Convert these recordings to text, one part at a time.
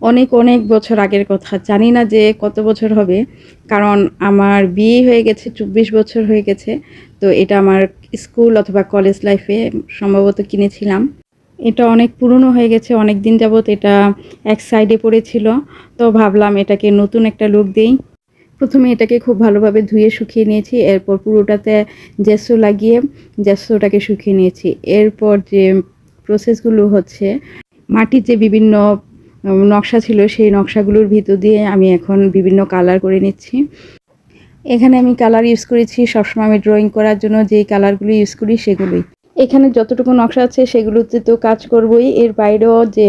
অনেক অনেক বছর আগের কথা, জানি না যে কত বছর হবে, কারণ আমার বিয়ে হয়ে গেছে 24 বছর হয়ে গেছে। তো এটা আমার স্কুল অথবা কলেজ লাইফে সম্ভবত কিনেছিলাম। এটা অনেক পুরনো হয়ে গেছে, অনেক দিন যাবত এটা এক সাইডে পড়েছিল। তো ভাবলাম এটাকে নতুন একটা লুক দেই। প্রথমে এটাকে খুব ভালোভাবে ধুয়ে শুকিয়ে নিয়েছি, এরপর পুরোটাতে জেসো লাগিয়ে জেসোটাকে শুকিয়ে নিয়েছি। এরপর যে প্রসেসগুলো হচ্ছে, মাটির যে বিভিন্ন নকশা ছিল সেই নকশাগুলোর ভিতর দিয়ে আমি এখন বিভিন্ন কালার করে নিচ্ছি। এখানে আমি কালার ইউজ করেছি সবসময় আমি ড্রয়িং করার জন্য যেই কালারগুলো ইউজ করি সেগুলোই। এখানে যতটুকু নকশা আছে সেগুলোতে তো কাজ করবই, এর বাইরেও যে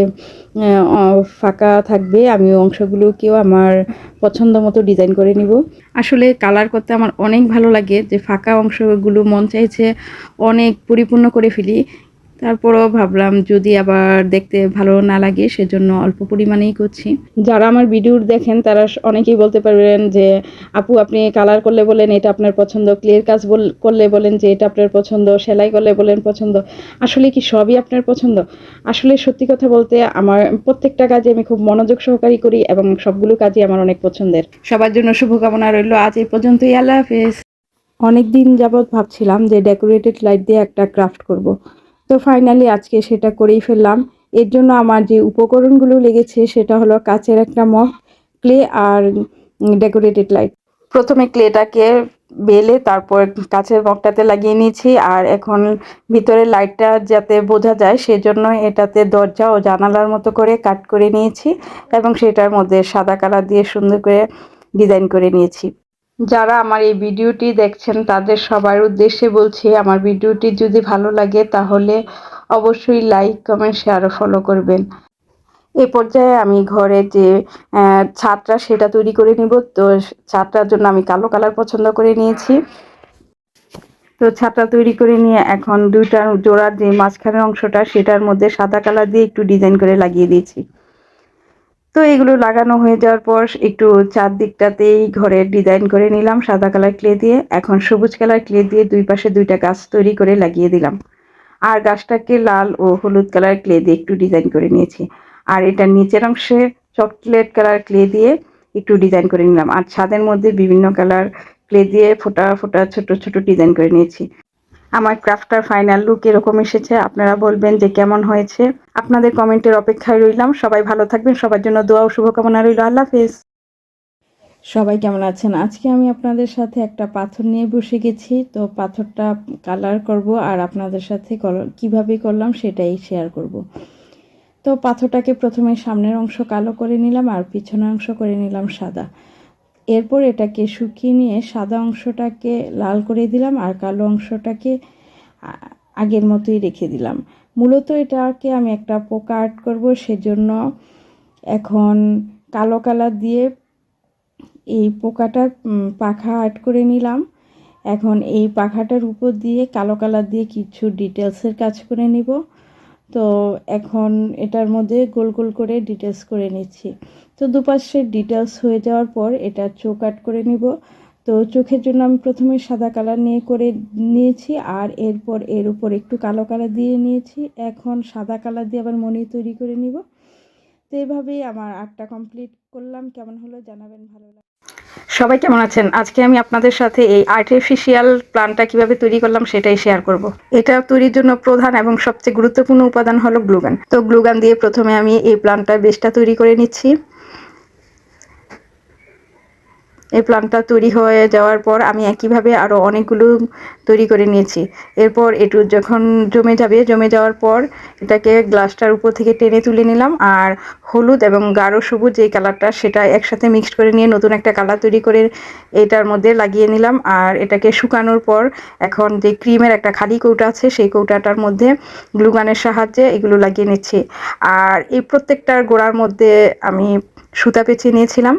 ফাঁকা থাকবে আমি ওই অংশগুলোকেও আমার পছন্দ মতো ডিজাইন করে নিব। আসলে কালার করতে আমার অনেক ভালো লাগে, যে ফাঁকা অংশগুলো মন চাইছে অনেক পরিপূর্ণ করে ফেলি। তারপরেও ভাবলাম যদি আবার দেখতে ভালো না লাগে সেজন্য অল্প পরিমাণেই করছি। যারা আমার ভিডিও দেখেন তারা অনেকেই বলতে পারবেন যে আপু আপনি কালার করলে বলেন এটা আপনার পছন্দ, ক্লের কাজ করলে বলেন যে এটা আপনার পছন্দ, সেলাই করলে বলেন পছন্দ। আসলে কি সবই আপনার পছন্দ? আসলে সত্যি কথা বলতে আমার প্রত্যেকটা কাজে আমি খুব মনোযোগ সহকারে করি এবং সবগুলো কাজই আমার অনেক পছন্দের। সবার জন্য শুভকামনা রইল। আজ এই পর্যন্তই। আল্লাহ হাফেজ। অনেক দিন যাবৎ ভাবছিলাম যে ডেকোরেটেড লাইট দিয়ে একটা ক্রাফট করব। তো ফাইনালি আজকে সেটা করেই ফেললাম। এর জন্য আমার যে উপকরণগুলো লেগেছে সেটা হলো কাচের একটা মগ, ক্লে আর ডেকোরেটেড লাইট। প্রথমে ক্লেটাকে বেলে তারপর কাচের মগটাতে লাগিয়ে নিয়েছি, আর এখন ভিতরে লাইটটা যাতে বোঝা যায় সেজন্য এটাতে দরজা ও জানালার মতো করে কাট করে নিয়েছি এবং সেটার মধ্যে সাদা কালার দিয়ে সুন্দর করে ডিজাইন করে নিয়েছি। যারা আমার এই ভিডিওটি দেখছেন তাদের সবার উদ্দেশ্যে বলছি, আমার ভিডিওটি যদি ভালো লাগে তাহলে অবশ্যই লাইক, কমেন্ট, শেয়ার ও ফলো করবেন। এ পর্যায়ে আমি ঘরে যে ছাদটা সেটা তৈরি করে নিব। তো ছাদটার জন্য আমি কালো কালার পছন্দ করে নিয়েছি। তো ছাদটা তৈরি করে নিয়ে এখন দুইটা জোড়ার যে মাঝখানের অংশটা সেটার মধ্যে সাদা কালার দিয়ে একটু ডিজাইন করে লাগিয়ে দিয়েছি। তো এগুলো লাগানো হয়ে যাওয়ার পর একটু চারদিকটাতেই ঘরের ডিজাইন করে নিলাম সাদা কালার ক্লে দিয়ে। এখন সবুজ কালার ক্লে দিয়ে দুই পাশে দুইটা গাছ তৈরি করে লাগিয়ে দিলাম, আর গাছটাকে লাল ও হলুদ কালার ক্লে দিয়ে একটু ডিজাইন করে নিয়েছি। আর এটার নিচের অংশে চকলেট কালার ক্লে দিয়ে একটু ডিজাইন করে নিলাম, আর ছাদের মধ্যে বিভিন্ন কালার ক্লে দিয়ে ফোটা ফোটা ছোট ছোট ডিজাইন করে নিয়েছি। আমার ক্রাফটটার ফাইনাল লুক এরকম এসেছে। আপনারা বলবেন যে কেমন হয়েছে। আপনাদের কমেন্টের অপেক্ষায় রইলাম। সবাই ভালো থাকবেন, সবার জন্য দোয়া ও শুভকামনা রইল। আল্লাহ হাফেজ। সবাই কেমন আছেন? আজকে আমি আপনাদের সাথে একটা পাথর নিয়ে বসে গেছি। তো পাথরটা কালার করব আর আপনাদের সাথে কিভাবে করলাম সেটাই শেয়ার করব। তো পাথরটাকে প্রথমে সামনের অংশ কালো করে নিলাম আর পিছনের অংশ করে নিলাম সাদা। এরপর এটাকে শুকিয়ে নিয়ে সাদা অংশটাকে লাল করে দিলাম আর কালো অংশটাকে আগের মতোই রেখে দিলাম। মূলত এটাকে আমি একটা পোকা আর্ট করব, সেজন্য এখন কালো কালার দিয়ে এই পোকাটার পাখা আর্ট করে নিলাম। এখন এই পাখাটার উপর দিয়ে কালো কালার দিয়ে কিছু ডিটেলসের কাজ করে নিব। তো এখন এটার মধ্যে গোল গোল করে ডিটেলস করে নিচ্ছি। তো দুপাশে ডিটেলস হয়ে যাওয়ার পর এটা চোখ আর্ট করে নিব। তো চোখের জন্য আমি প্রথমে সাদা কালার করে নিয়েছি আর এরপর এর উপর একটু কালো কালার দিয়ে নিয়েছি। এখন সাদা কালার দিয়ে আবার মণি তৈরি করে নিব। তো এইভাবেই আমার আর্টটা কমপ্লিট করলাম। কেমন হলো জানাবেন, ভালো লাগে। সবাই কেমন আছেন? আজকে আমি আপনাদের সাথে এই আর্টিফিশিয়াল প্লান্টটা কিভাবে তৈরি করলাম সেটাই শেয়ার করব। এটা তৈরির জন্য প্রধান এবং সবচেয়ে গুরুত্বপূর্ণ উপাদান হলো গ্লুগান। তো গ্লুগান দিয়ে প্রথমে আমি এই প্লান্টটার বেসটা তৈরি করে নিচ্ছি। এই প্লান্টটা তৈরি হয়ে যাওয়ার পর আমি একইভাবে আরও অনেকগুলো তৈরি করে নিয়েছি। এরপর একটু যখন জমে যাওয়ার পর এটাকে গ্লাসটার উপর থেকে টেনে তুলে নিলাম, আর হলুদ এবং গাঢ় সবুজ যে কালারটা সেটা একসাথে মিক্সড করে নিয়ে নতুন একটা কালার তৈরি করে এটার মধ্যে লাগিয়ে নিলাম। আর এটাকে শুকানোর পর এখন যে ক্রিমের একটা খালি কৌটা আছে সেই কৌটাটার মধ্যে গ্লুগানের সাহায্যে এগুলো লাগিয়ে নিচ্ছি। আর এই প্রত্যেকটার গোড়ার মধ্যে আমি সুতা পেঁচিয়ে নিয়েছিলাম।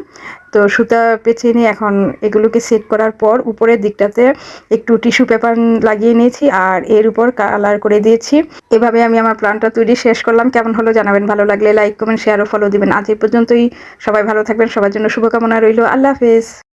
তো সুতা পেঁচিয়ে নিয়ে এখন এগুলোকে সেট করার পর উপরের দিকটাতে একটু টিস্যু পেপার লাগিয়ে নিয়েছি আর এর উপর কালার করে দিয়েছি। এভাবে আমি আমার প্ল্যানটা তৈরি শেষ করলাম। কেমন হলো জানাবেন, ভালো লাগলে লাইক, কমেন্ট, শেয়ার ও ফলো দিবেন। আজ এই পর্যন্তই। সবাই ভালো থাকবেন, সবার জন্য শুভকামনা রইল। আল্লাহ হাফেজ।